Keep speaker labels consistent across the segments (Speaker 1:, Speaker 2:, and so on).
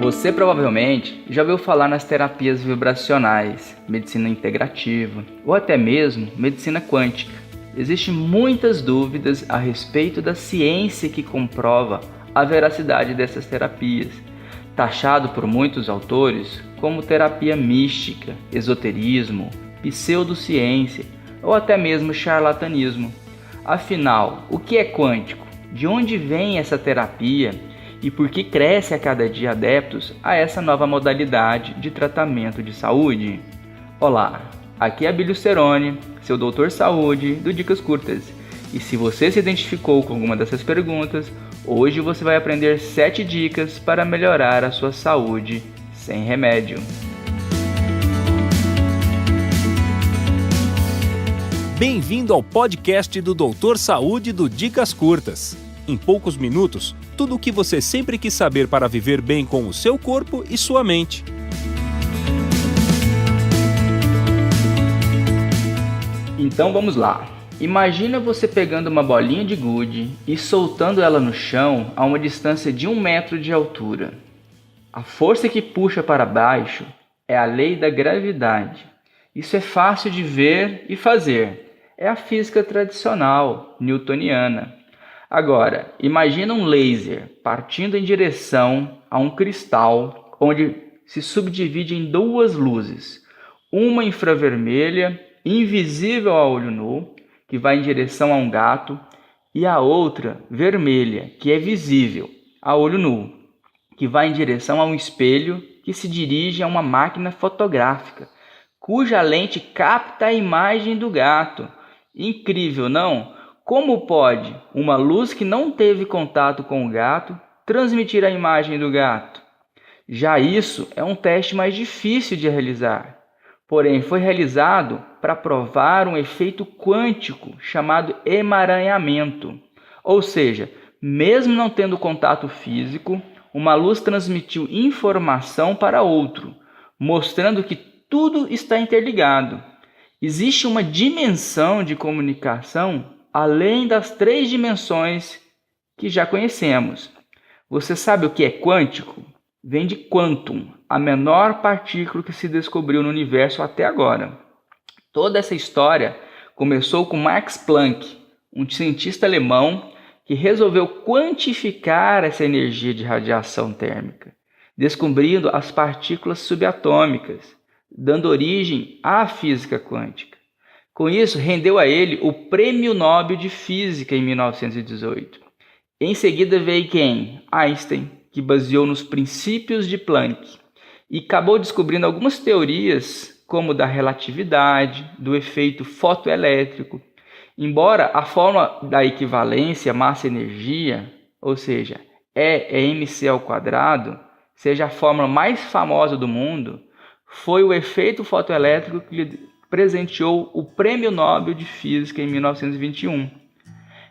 Speaker 1: Você provavelmente já ouviu falar nas terapias vibracionais, medicina integrativa ou até mesmo medicina quântica. Existem muitas dúvidas a respeito da ciência que comprova a veracidade dessas terapias, taxado por muitos autores como terapia mística, esoterismo, pseudociência ou até mesmo charlatanismo. Afinal, o que é quântico? De onde vem essa terapia? E por que cresce a cada dia adeptos a essa nova modalidade de tratamento de saúde? Olá, aqui é Abílio Ceroni, seu doutor saúde do Dicas Curtas. E se você se identificou com alguma dessas perguntas, hoje você vai aprender 7 dicas para melhorar a sua saúde sem remédio.
Speaker 2: Bem-vindo ao podcast do Doutor Saúde do Dicas Curtas. Em poucos minutos, tudo o que você sempre quis saber para viver bem com o seu corpo e sua mente.
Speaker 1: Então vamos lá. Imagina você pegando uma bolinha de gude e soltando ela no chão a uma distância de 1 metro de altura. A força que puxa para baixo é a lei da gravidade. Isso é fácil de ver e fazer. É a física tradicional, newtoniana. Agora, imagina um laser partindo em direção a um cristal onde se subdivide em 2 luzes. Uma infravermelha, invisível a olho nu, que vai em direção a um gato, e a outra vermelha, que é visível a olho nu, que vai em direção a um espelho que se dirige a uma máquina fotográfica, cuja lente capta a imagem do gato. Incrível, não? Como pode uma luz que não teve contato com o gato transmitir a imagem do gato? Já isso é um teste mais difícil de realizar. Porém, foi realizado para provar um efeito quântico chamado emaranhamento. Ou seja, mesmo não tendo contato físico, uma luz transmitiu informação para outro, mostrando que tudo está interligado. Existe uma dimensão de comunicação além das 3 dimensões que já conhecemos. Você sabe o que é quântico? Vem de quantum, a menor partícula que se descobriu no universo até agora. Toda essa história começou com Max Planck, um cientista alemão que resolveu quantificar essa energia de radiação térmica, descobrindo as partículas subatômicas, dando origem à física quântica. Com isso, rendeu a ele o Prêmio Nobel de Física em 1918. Em seguida veio quem? Einstein, que baseou nos princípios de Planck e acabou descobrindo algumas teorias, como da relatividade, do efeito fotoelétrico. Embora a fórmula da equivalência massa-energia, ou seja, E é mc², seja a fórmula mais famosa do mundo, foi o efeito fotoelétrico que lhe presenteou o Prêmio Nobel de Física em 1921.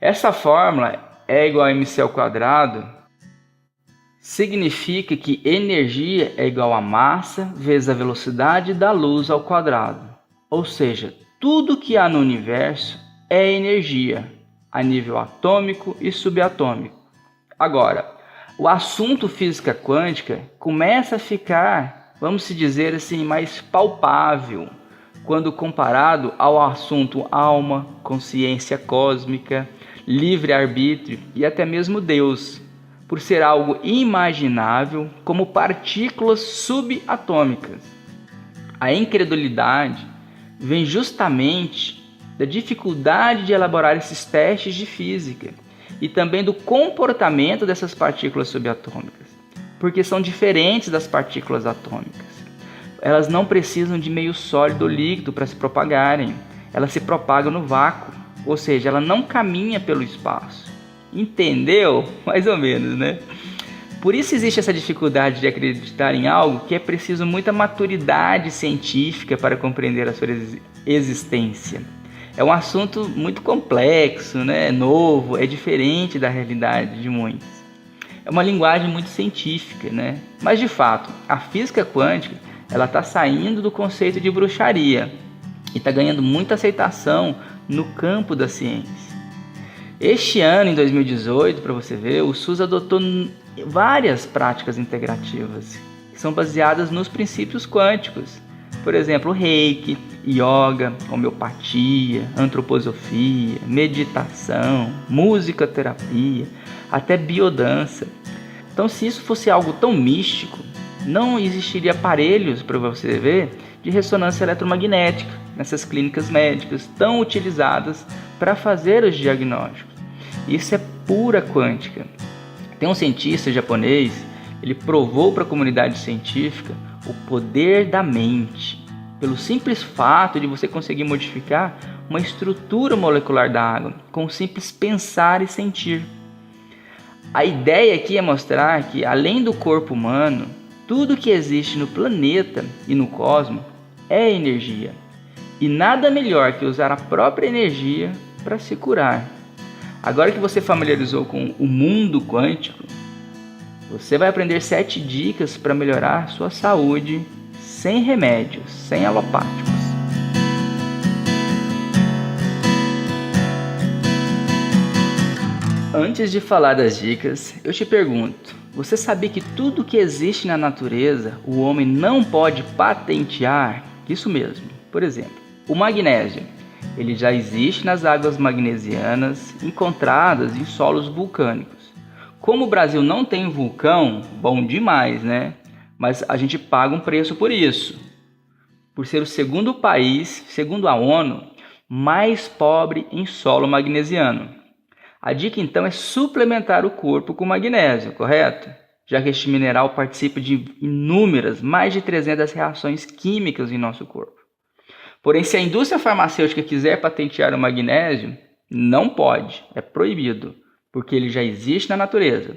Speaker 1: Essa fórmula, E igual a mc², significa que energia é igual a massa vezes a velocidade da luz ao quadrado. Ou seja, tudo que há no universo é energia, a nível atômico e subatômico. Agora, o assunto física quântica começa a ficar, vamos dizer assim, mais palpável, quando comparado ao assunto alma, consciência cósmica, livre-arbítrio e até mesmo Deus, por ser algo imaginável como partículas subatômicas. A incredulidade vem justamente da dificuldade de elaborar esses testes de física e também do comportamento dessas partículas subatômicas, porque são diferentes das partículas atômicas. Elas não precisam de meio sólido ou líquido para se propagarem. Elas se propagam no vácuo, ou seja, ela não caminha pelo espaço. Entendeu? Mais ou menos, né? Por isso existe essa dificuldade de acreditar em algo que é preciso muita maturidade científica para compreender a sua existência. É um assunto muito complexo, né? É novo, é diferente da realidade de muitos. É uma linguagem muito científica, né? Mas de fato, a física quântica ela está saindo do conceito de bruxaria e está ganhando muita aceitação no campo da ciência. Este ano, em 2018, para você ver, o SUS adotou várias práticas integrativas que são baseadas nos princípios quânticos. Por exemplo, reiki, yoga, homeopatia, antroposofia, meditação, musicoterapia, até biodança. Então, se isso fosse algo tão místico, não existiria aparelhos, para você ver, de ressonância eletromagnética nessas clínicas médicas tão utilizadas para fazer os diagnósticos. Isso é pura quântica. Tem um cientista japonês, ele provou para a comunidade científica o poder da mente, pelo simples fato de você conseguir modificar uma estrutura molecular da água, com o simples pensar e sentir. A ideia aqui é mostrar que, além do corpo humano, tudo que existe no planeta e no cosmos é energia. E nada melhor que usar a própria energia para se curar. Agora que você familiarizou com o mundo quântico, você vai aprender 7 dicas para melhorar sua saúde sem remédios, sem alopáticos. Antes de falar das dicas, eu te pergunto, você sabia que tudo que existe na natureza o homem não pode patentear? Isso mesmo. Por exemplo, o magnésio. Ele já existe nas águas magnesianas encontradas em solos vulcânicos. Como o Brasil não tem vulcão, bom demais, né? Mas a gente paga um preço por isso. Por ser o segundo país, segundo a ONU, mais pobre em solo magnesiano. A dica então é suplementar o corpo com magnésio, correto? Já que este mineral participa de inúmeras, mais de 300 reações químicas em nosso corpo. Porém, se a indústria farmacêutica quiser patentear o magnésio, não pode, é proibido, porque ele já existe na natureza,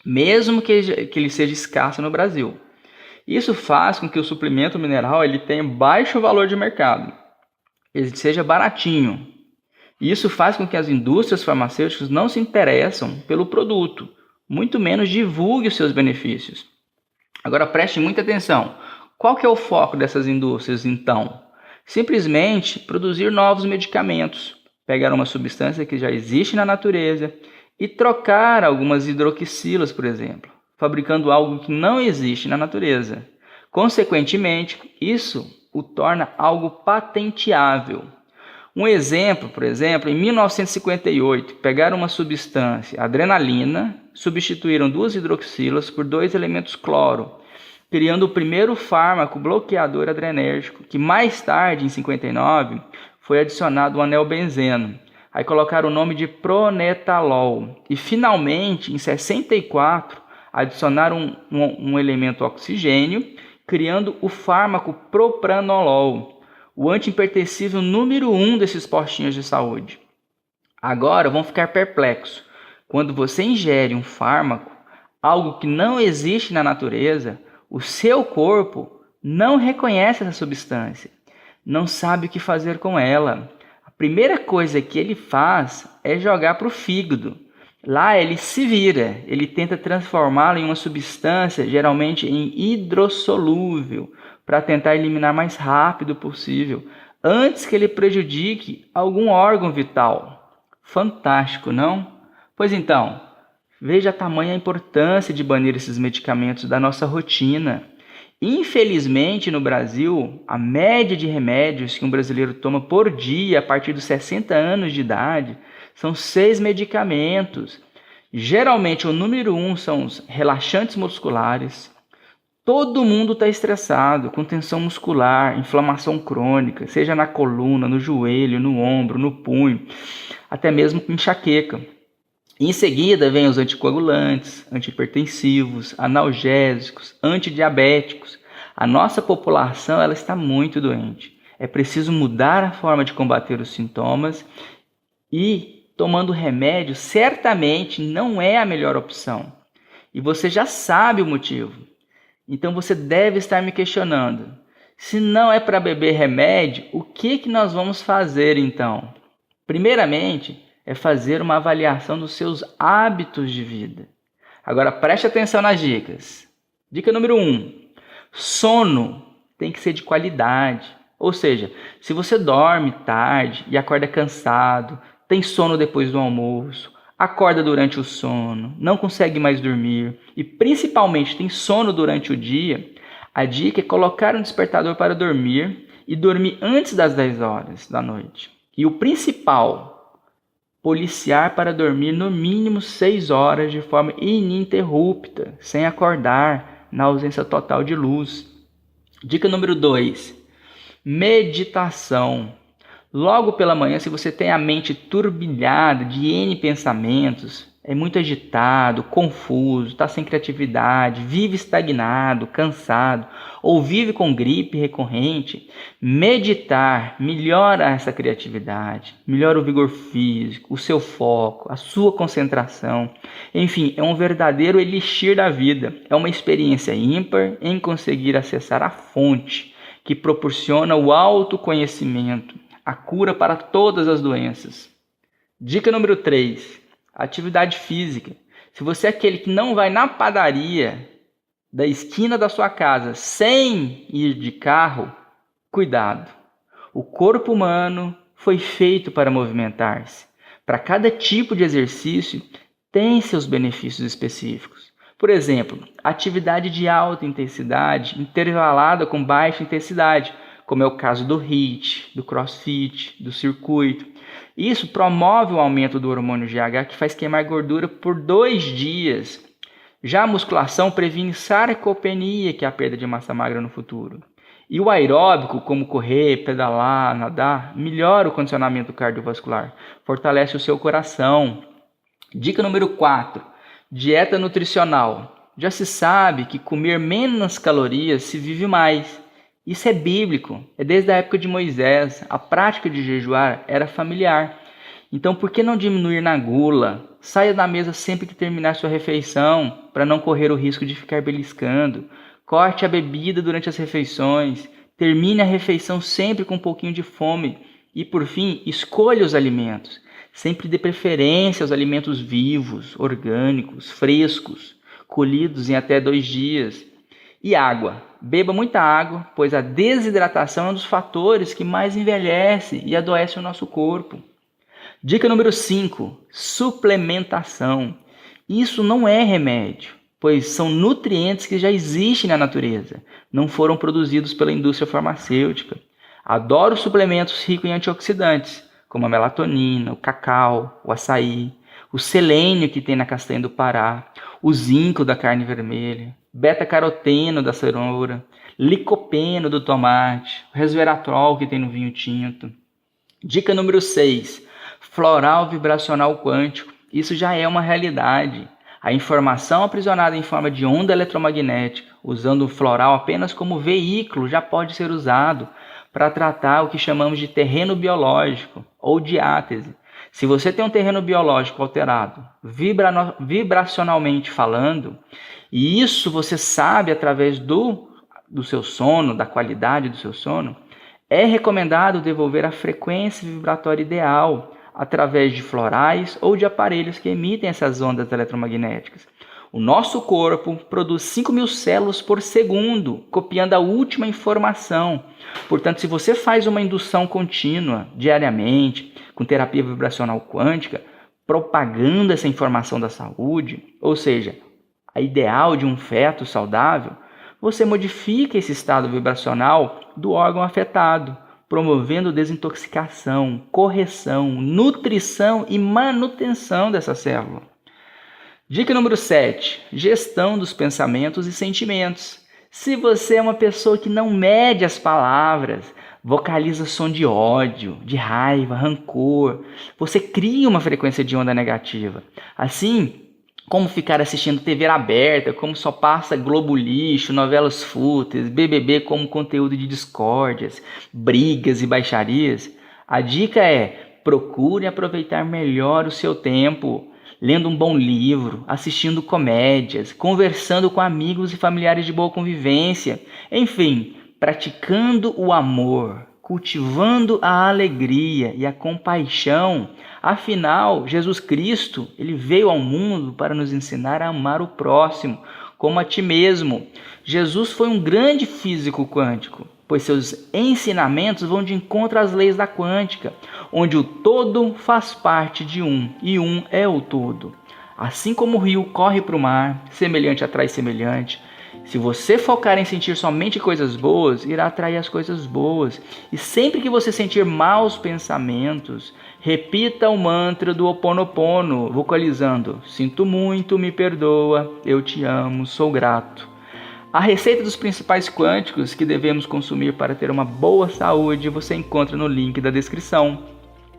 Speaker 1: mesmo que ele seja escasso no Brasil. Isso faz com que o suplemento mineral ele tenha baixo valor de mercado, ele seja baratinho. Isso faz com que as indústrias farmacêuticas não se interessem pelo produto, muito menos divulguem os seus benefícios. Agora preste muita atenção, qual que é o foco dessas indústrias então? Simplesmente produzir novos medicamentos, pegar uma substância que já existe na natureza e trocar algumas hidroxilas, por exemplo, fabricando algo que não existe na natureza. Consequentemente, isso o torna algo patenteável. Um exemplo, por exemplo, em 1958, pegaram uma substância, adrenalina, substituíram 2 hidroxilas por 2 elementos cloro, criando o primeiro fármaco bloqueador adrenérgico, que mais tarde, em 59, foi adicionado o anel benzeno. Aí colocaram o nome de pronetalol. E finalmente, em 64, adicionaram um elemento oxigênio, criando o fármaco propranolol, o antihipertensivo número 1 desses postinhos de saúde. Agora vão ficar perplexos. Quando você ingere um fármaco, algo que não existe na natureza, o seu corpo não reconhece essa substância, não sabe o que fazer com ela. A primeira coisa que ele faz é jogar para o fígado. Lá ele se vira, ele tenta transformá-lo em uma substância, geralmente em hidrossolúvel, para tentar eliminar mais rápido possível, antes que ele prejudique algum órgão vital. Fantástico, não? Pois então, veja a tamanha importância de banir esses medicamentos da nossa rotina. Infelizmente, no Brasil, a média de remédios que um brasileiro toma por dia a partir dos 60 anos de idade são 6 medicamentos. Geralmente, o número 1 são os relaxantes musculares. Todo mundo está estressado, com tensão muscular, inflamação crônica, seja na coluna, no joelho, no ombro, no punho, até mesmo com enxaqueca. Em seguida, vem os anticoagulantes, antihipertensivos, analgésicos, antidiabéticos. A nossa população ela está muito doente. É preciso mudar a forma de combater os sintomas e, tomando remédio, certamente não é a melhor opção. E você já sabe o motivo. Então você deve estar me questionando. Se não é para beber remédio, o que nós vamos fazer então? Primeiramente, é fazer uma avaliação dos seus hábitos de vida. Agora preste atenção nas dicas. Dica número 1. Sono tem que ser de qualidade. Ou seja, se você dorme tarde e acorda cansado, tem sono depois do almoço, acorda durante o sono, não consegue mais dormir e principalmente tem sono durante o dia, a dica é colocar um despertador para dormir e dormir antes das 10 horas da noite. E o principal, policiar para dormir no mínimo 6 horas de forma ininterrupta, sem acordar, na ausência total de luz. Dica número 2, meditação. Logo pela manhã, se você tem a mente turbilhada de N pensamentos, é muito agitado, confuso, está sem criatividade, vive estagnado, cansado, ou vive com gripe recorrente, meditar melhora essa criatividade, melhora o vigor físico, o seu foco, a sua concentração. Enfim, é um verdadeiro elixir da vida. É uma experiência ímpar em conseguir acessar a fonte que proporciona o autoconhecimento, a cura para todas as doenças. Dica número 3. Atividade física. Se você é aquele que não vai na padaria da esquina da sua casa sem ir de carro, cuidado. O corpo humano foi feito para movimentar-se. Para cada tipo de exercício, tem seus benefícios específicos. Por exemplo, atividade de alta intensidade intervalada com baixa intensidade, como é o caso do HIIT, do CrossFit, do circuito. Isso promove o aumento do hormônio GH, que faz queimar gordura por 2 dias. Já a musculação previne sarcopenia, que é a perda de massa magra no futuro. E o aeróbico, como correr, pedalar, nadar, melhora o condicionamento cardiovascular, fortalece o seu coração. Dica número 4, dieta nutricional. Já se sabe que comer menos calorias se vive mais. Isso é bíblico, é desde a época de Moisés, a prática de jejuar era familiar. Então por que não diminuir na gula? Saia da mesa sempre que terminar sua refeição, para não correr o risco de ficar beliscando. Corte a bebida durante as refeições, termine a refeição sempre com um pouquinho de fome. E por fim, escolha os alimentos. Sempre dê preferência aos alimentos vivos, orgânicos, frescos, colhidos em até 2 dias. E água. Beba muita água, pois a desidratação é um dos fatores que mais envelhece e adoece o nosso corpo. Dica número 5, suplementação. Isso não é remédio, pois são nutrientes que já existem na natureza, não foram produzidos pela indústria farmacêutica. Adoro suplementos ricos em antioxidantes, como a melatonina, o cacau, o açaí, o selênio que tem na castanha do Pará, o zinco da carne vermelha, beta-caroteno da cenoura, licopeno do tomate, o resveratrol que tem no vinho tinto. Dica número 6, floral vibracional quântico. Isso já é uma realidade. A informação aprisionada em forma de onda eletromagnética, usando o floral apenas como veículo, já pode ser usado para tratar o que chamamos de terreno biológico ou diátese. Se você tem um terreno biológico alterado, vibracionalmente falando, e isso você sabe através do seu sono, da qualidade do seu sono, é recomendado devolver a frequência vibratória ideal através de florais ou de aparelhos que emitem essas ondas eletromagnéticas. O nosso corpo produz 5.000 células por segundo, copiando a última informação. Portanto, se você faz uma indução contínua, diariamente, com terapia vibracional quântica, propagando essa informação da saúde, ou seja, a ideal de um feto saudável, você modifica esse estado vibracional do órgão afetado, promovendo desintoxicação, correção, nutrição e manutenção dessa célula. Dica número 7, gestão dos pensamentos e sentimentos. Se você é uma pessoa que não mede as palavras, vocaliza som de ódio, de raiva, rancor, você cria uma frequência de onda negativa. Assim, como ficar assistindo TV aberta, como só passa Globo Lixo, novelas fúteis, BBB como conteúdo de discórdias, brigas e baixarias, a dica é: procure aproveitar melhor o seu tempo, lendo um bom livro, assistindo comédias, conversando com amigos e familiares de boa convivência, enfim, praticando o amor, cultivando a alegria e a compaixão. Afinal, Jesus Cristo, ele veio ao mundo para nos ensinar a amar o próximo como a ti mesmo. Jesus foi um grande físico quântico. pois seus ensinamentos vão de encontro às leis da quântica, onde o todo faz parte de um e um é o todo. Assim como o rio corre para o mar, semelhante atrai semelhante. Se você focar em sentir somente coisas boas, irá atrair as coisas boas. E sempre que você sentir maus pensamentos, repita o mantra do Ho Oponopono, vocalizando: sinto muito, me perdoa, eu te amo, sou grato. A receita dos principais quânticos que devemos consumir para ter uma boa saúde você encontra no link da descrição.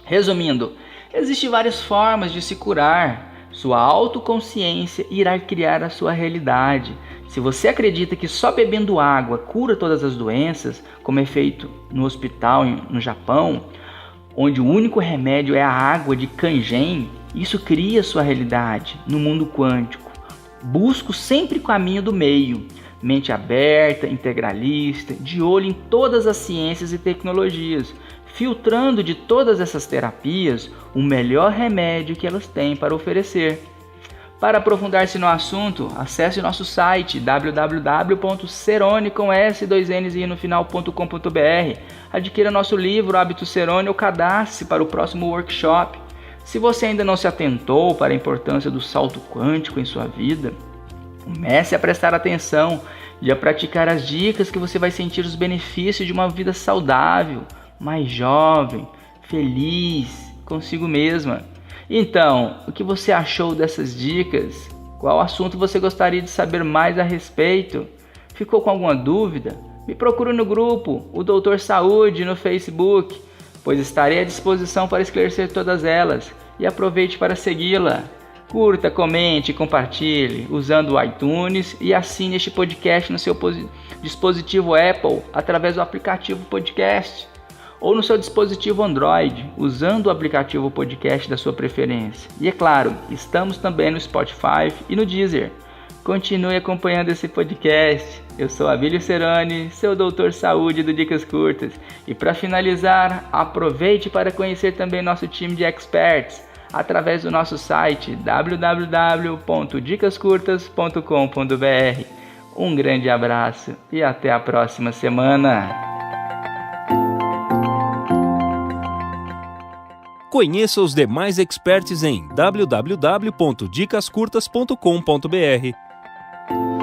Speaker 1: Resumindo, existem várias formas de se curar. Sua autoconsciência irá criar a sua realidade. Se você acredita que só bebendo água cura todas as doenças, como é feito no hospital no Japão, onde o único remédio é a água de Kangen, isso cria sua realidade no mundo quântico. Busco sempre o caminho do meio, mente aberta, integralista, de olho em todas as ciências e tecnologias, filtrando de todas essas terapias o melhor remédio que elas têm para oferecer. Para aprofundar-se no assunto, acesse nosso site www.cerone.com.br, adquira nosso livro Hábitos Cerone ou cadastre para o próximo workshop. Se você ainda não se atentou para a importância do salto quântico em sua vida, comece a prestar atenção e a praticar as dicas que você vai sentir os benefícios de uma vida saudável, mais jovem, feliz, consigo mesma. Então, o que você achou dessas dicas? Qual assunto você gostaria de saber mais a respeito? Ficou com alguma dúvida? Me procure no grupo, o Doutor Saúde, no Facebook, pois estarei à disposição para esclarecer todas elas. E aproveite para segui-la. Curta, comente e compartilhe usando o iTunes e assine este podcast no seu dispositivo Apple através do aplicativo Podcast, ou no seu dispositivo Android, usando o aplicativo podcast da sua preferência. E é claro, estamos também no Spotify e no Deezer. Continue acompanhando esse podcast. Eu sou Abílio Cerone, seu Doutor Saúde do Dicas Curtas. E para finalizar, aproveite para conhecer também nosso time de experts através do nosso site www.dicascurtas.com.br. Um grande abraço e até a próxima semana.
Speaker 2: Conheça os demais experts em www.dicascurtas.com.br.